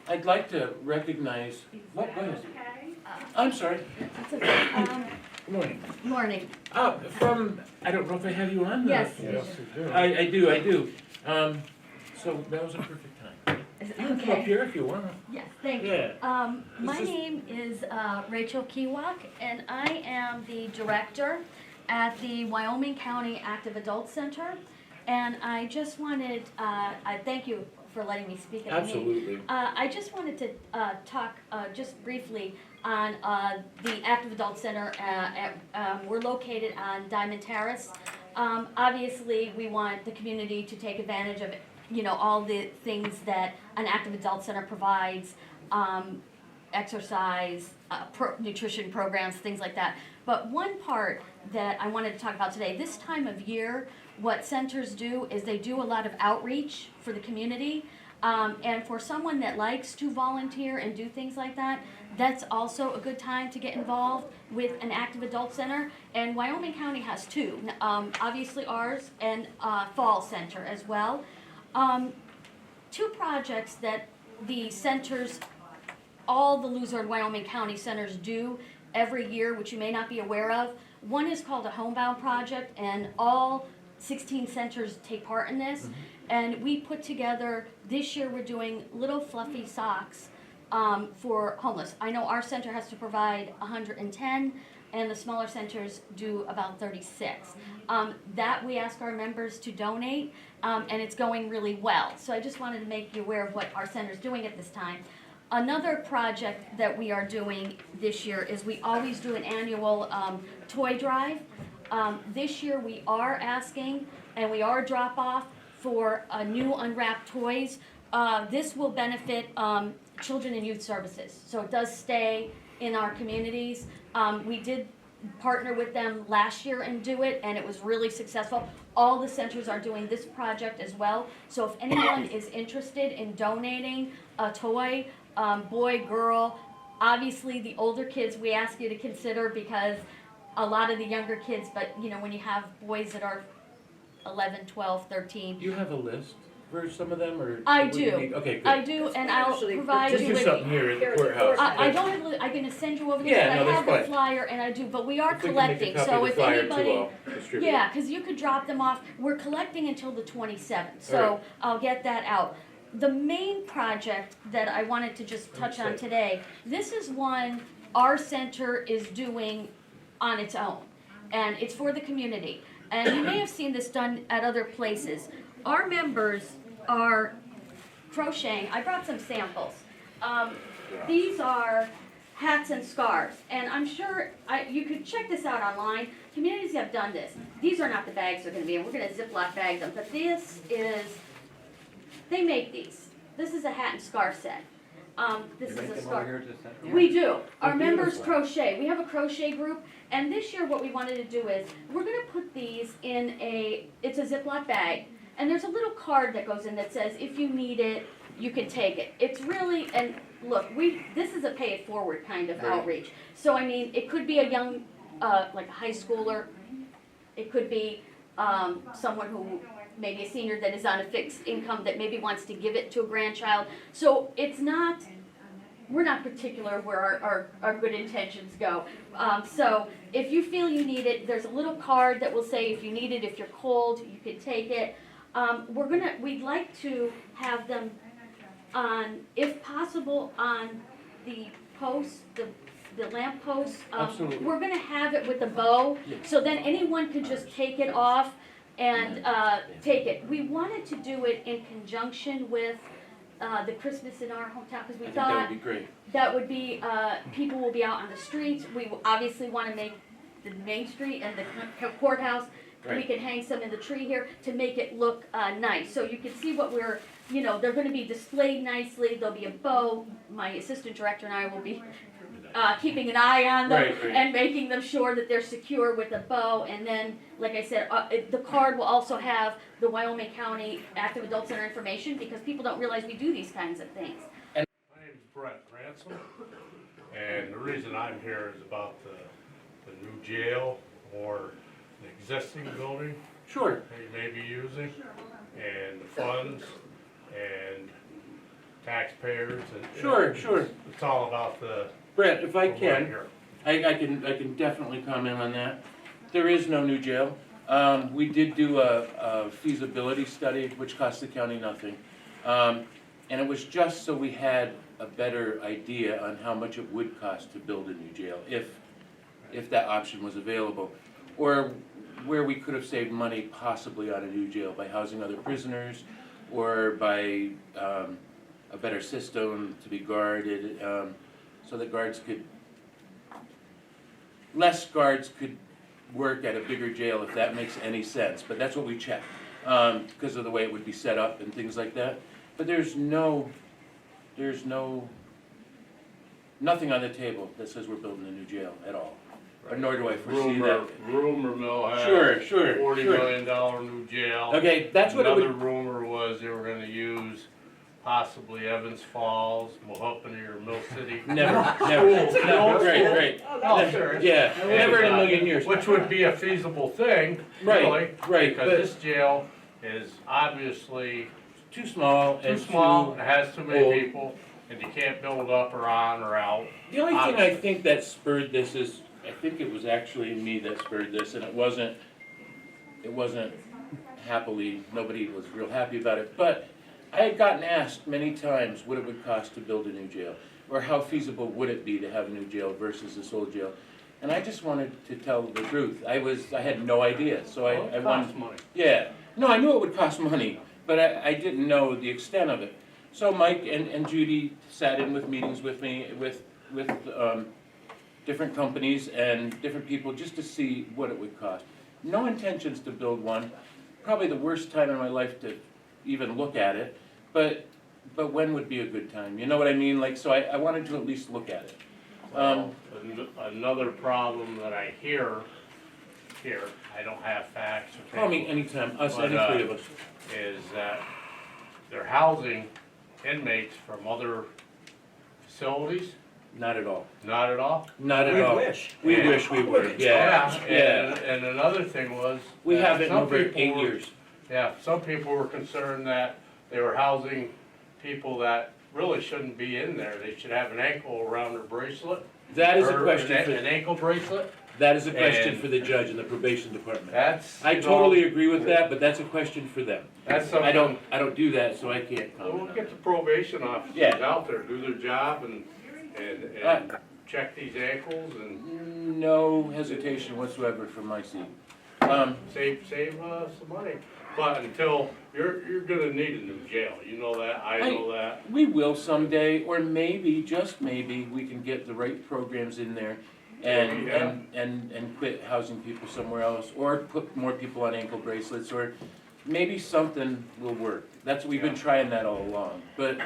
I'd like to recognize, what, go ahead. I'm sorry. That's okay. Good morning. Morning. From, I don't know if I have you on? Yes. Yes, you do. I do. So that was a perfect time. You can come up Okay. here if you want. Yes, thank you. Yeah. My This is- name is Rachel Kiewak, and I am the director at the Wyoming County Active Adult Center. And I just wanted, I thank you for letting me speak at the meeting. Absolutely. I just wanted to talk just briefly on the Active Adult Center. We're located on Diamond Terrace. Obviously, we want the community to take advantage of, all the things that an Active Adult Center provides, exercise, nutrition programs, things like that. But one part that I wanted to talk about today, this time of year, what centers do is they do a lot of outreach for the community. And for someone that likes to volunteer and do things like that, that's also a good time to get involved with an Active Adult Center. And Wyoming County has two, obviously ours and Fall Center as well. Two projects that the centers, all the Luzerne, Wyoming County centers do every year, which you may not be aware of. One is called a Homebound Project, and all 16 centers take part in this. And we put together, this year we're doing little fluffy socks for homeless. I know our center has to provide 110, and the smaller centers do about 36. That we ask our members to donate, and it's going really well. So I just wanted to make you aware of what our center's doing at this time. Another project that we are doing this year is we always do an annual toy drive. This year we are asking, and we are drop off for new unwrapped toys. This will benefit Children and Youth Services, so it does stay in our communities. We did partner with them last year and do it, and it was really successful. All the centers are doing this project as well, so if anyone is interested in donating a toy, boy, girl, obviously the older kids we ask you to consider, because a lot of the younger kids, but when you have boys that are 11, 12, 13. Do you have a list for some of them, or? I what do you do. need? Okay, good. I do, and I'll Actually, provide Just you do with. something here at the courthouse. I don't have, I'm gonna send you over this, Yeah, but no, I that's have the fine. flyer, and I do, but we are If we can make a collecting, copy so of the if flyer too, anybody. I'll distribute it. Yeah, cause you could drop them off, we're collecting until the 27th, All so right. I'll get that out. The main project that I wanted to just touch on today, this is one our center is doing on its own, and it's for the community. And you may have seen this done at other places. Our members are crocheting. I brought some samples. These are hats and scarves, and I'm sure you could check this out online. Communities have done this. These are not the bags they're going to be in. We're going to Ziploc bag them, but this is, they make these. This is a hat and scarf set. This is a scarf. We do. Our members crochet. We have a crochet group, and this year what we wanted to do is, we're going to put these in it's a Ziploc bag, and there's a little card that goes in that says, if you need it, you can take it. It's really, and look, this is a pay it forward kind of outreach. So I mean, it could be a young, like a high schooler. It could be someone who, maybe a senior that is on a fixed income that maybe wants to give it to a grandchild. So it's not, we're not particular where our good intentions go. So if you feel you need it, there's a little card that will say if you need it, if you're cold, you can take it. We'd like to have them on, if possible, on the post, the lamp post. Absolutely. We're gonna have it with a bow, so then anyone can just take it off and take it. We wanted to do it in conjunction with the Christmas in our hometown, because we I think that thought would be great. that would be, people will be out on the streets. We obviously want to make the main street and the courthouse, we Right. can hang some in the tree here to make it look nice. So you can see what we're, they're going to be displayed nicely. There'll be a bow. My assistant director and I will be keeping an eye on them Right. and making them sure that they're secure with a bow. And then, like I said, the card will also have the Wyoming County Active Adult Center information, because people don't realize we do these kinds of things. My name is Brett Ransom, and the reason I'm here is about the new jail or the existing building Sure. that you may be using, and the funds, and taxpayers and. Sure. It's all about the. Brett, if I the right can, here. I can definitely comment on that. There is no new jail. We did do a feasibility study, which cost the county nothing. And it was just so we had a better idea on how much it would cost to build a new jail, if that option was available. Or where we could have saved money possibly on a new jail by housing other prisoners, or by a better system to be guarded, so that less guards could work at a bigger jail, if that makes any sense. But that's what we checked, because of the way it would be set up and things like that. But there's nothing on the table that says we're building a new jail at all. Or nor do I foresee that. Rumor mill had Sure. $40 million new jail. Okay, that's what it Another would, rumor was they were gonna use possibly Evans Falls, Mahopané, or Mill City. never, Cool. great. No, serious. Yeah, never in a million years. Which would be a feasible thing, Right, really. right, Because but- this jail is obviously Too small too and small, it has too old. many people, and you can't build up or on or out. The only thing I think that spurred this is, I think it was actually me that spurred this, and it wasn't happily, nobody was real happy about it, but I had gotten asked many times what it would cost to build a new jail, or how feasible would it be to have a new jail versus this old jail. And I just wanted to tell the truth. I had no idea, so I It wanted. costs money. Yeah, no, I knew it would cost money, but I didn't know the extent of it. So Mike and Judy sat in with meetings with me, with different companies and different people, just to see what it would cost. No intentions to build one, probably the worst time in my life to even look at it, but when would be a good time? You know what I mean? Like, so I wanted to at least look at it. Another problem that I hear here, I don't have facts or Call me anytime, But, any three of us. is that they're housing inmates from other facilities, Not at all. not at all. Not at all. We Yeah. wish we were, yeah. And another thing was. We that have it in some over people 8 were- years. Yeah, some people were concerned that they were housing people that really shouldn't be in there. They should have an ankle around their bracelet. That is a or question An for, ankle bracelet. that is a question and- for the judge and the probation department. That's. I you know, totally agree with that, but that's a question for them. That's something. I don't do that, so I can't We'll comment on get it. the probation officers Yeah. out there, do their job and check these ankles and No hesitation whatsoever from my seat. save some money. But until, you're gonna need a new jail, you know that, I know that. We will someday, or maybe, just maybe, we can get the right programs in there and, Yeah. and quit housing people somewhere else, or put more people on ankle bracelets, or maybe something will work. We've been Yeah. trying that all along, but,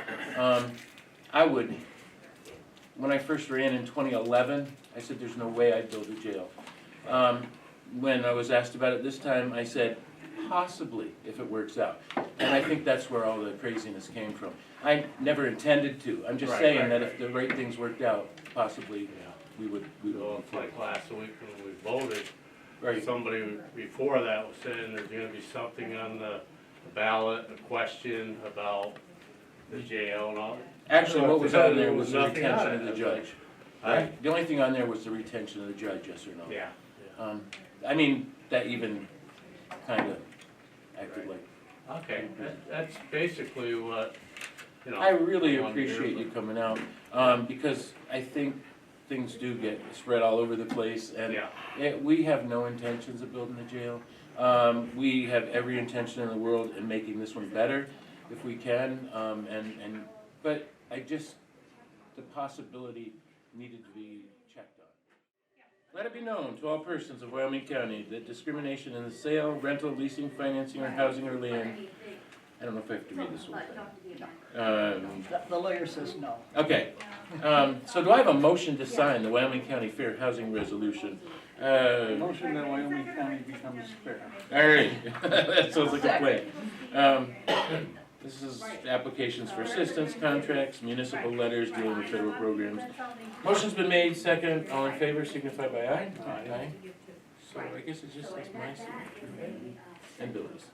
when I first ran in 2011, I said there's no way I'd build a jail. When I was asked about it this time, I said, possibly, if it works out. And I think that's where all the craziness came from. I never intended to. I'm just Right, saying right, that right. if the right things worked out, possibly we would So move it's like forward. last week when we voted, Right. somebody before that was saying there's gonna be something on the ballot, a question about the jail and all. Actually, what was on there was the Nothing on retention it. of the judge. Right? The only thing on there was the retention of the judge, yes or no. Yeah. I mean, that even kind of acted like. Okay, that's basically what, you know. I really I wanted to hear, appreciate but- you coming out, because I think things do get spread all over the place, and Yeah, we have no intentions of building a jail. We have every intention in the world in making this one better, if we can, but the possibility needed to be checked on. Let it be known to all persons of Wyoming County that discrimination in the sale, rental, leasing, financing, or housing or land, I don't know if I have to read this whole thing. The lawyer says no. Okay, so do I have a motion to sign the Wyoming County Fair Housing Resolution? Motion that Wyoming County becomes fair. All right, that sounds like a plan. This is applications for assistance, contracts, municipal letters dealing with federal programs. Motion's been made, second, all in favor, signify by aye. Aye. So I guess it's just my signature and Billy's.